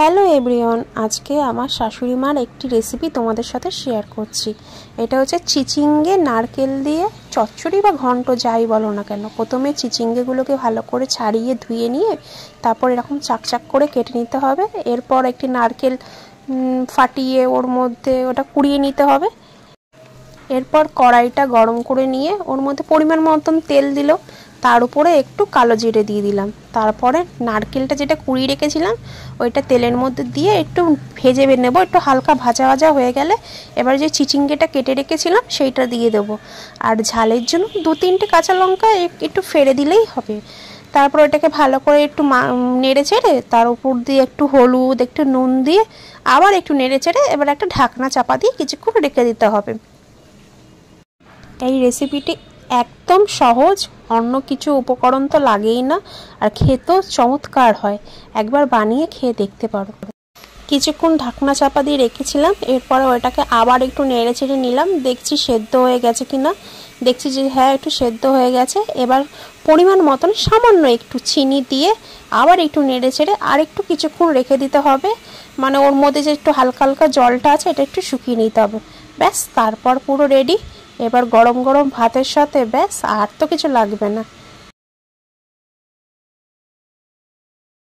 Hello everyone, আজকে আমার শাশুড়ি মার একটি রেসিপি তোমাদের সাথে শেয়ার করছি। এটা হচ্ছে চিচিঙ্গে নারকেল দিয়ে চচ্চড়ি বা ঘন্ট যাই বলো না কেন। প্রথমে চিচিঙ্গেগুলোকে ভালো করে ছাড়িয়ে ধুয়ে নিয়ে তারপর এরকম চাকচাক করে কেটে নিতে হবে। এরপর একটি নারকেল ফাটিয়ে ওর মধ্যে ওটা কুড়িয়ে নিতে হবে। এরপর কড়াইটা গরম করে নিয়ে ওর মধ্যে পরিমাণ মতন তেল দিল, তার উপরে একটু কালো জিরে দিয়ে দিলাম। তারপরে নারকেলটা যেটা কুড়িয়ে রেখেছিলাম ওইটা তেলের মধ্যে দিয়ে একটু ভেজে নেব। একটু হালকা ভাজা ভাজা হয়ে গেলে এবার যে চিচিঙ্গেটা কেটে রেখেছিলাম সেইটা দিয়ে দেবো। আর ঝালের জন্য 2-3টে কাঁচা লঙ্কা একটু ফেড়ে দিলেই হবে। তারপর এটাকে ভালো করে একটু নেড়ে চেড়ে তার উপর দিয়ে একটু হলুদ একটু নুন দিয়ে আবার একটু নেড়ে চেড়ে এবার একটা ঢাকনা চাপা দিয়ে কিছুক্ষণ রেখে দিতে হবে। এই রেসিপিটি একদম সহজ, অন্য কিছু উপকরণ তো লাগেই না, আর খেতেও চমৎকার হয়। একবার বানিয়ে খেয়ে দেখতে পারো। কিছুক্ষণ ঢাকনা চাপা দিয়ে রেখেছিলাম, এরপরে ওটাকে আবার একটু নেড়ে চেড়ে নিলাম। দেখছি সেদ্ধ হয়ে গেছে কিনা, দেখছি যে হ্যাঁ একটু সেদ্ধ হয়ে গেছে। এবার পরিমাণ মতন সামান্য একটু চিনি দিয়ে আবার একটু নেড়ে চেড়ে আর একটু কিছুক্ষণ রেখে দিতে হবে। মানে ওর মধ্যে যে একটু হালকা হালকা জলটা আছে এটা একটু শুকিয়ে নিতে হবে। ব্যাস, তারপর পুরো রেডি। এবার গরম গরম ভাতের সাথে ব্যাস, আর তো কিছু লাগবে না।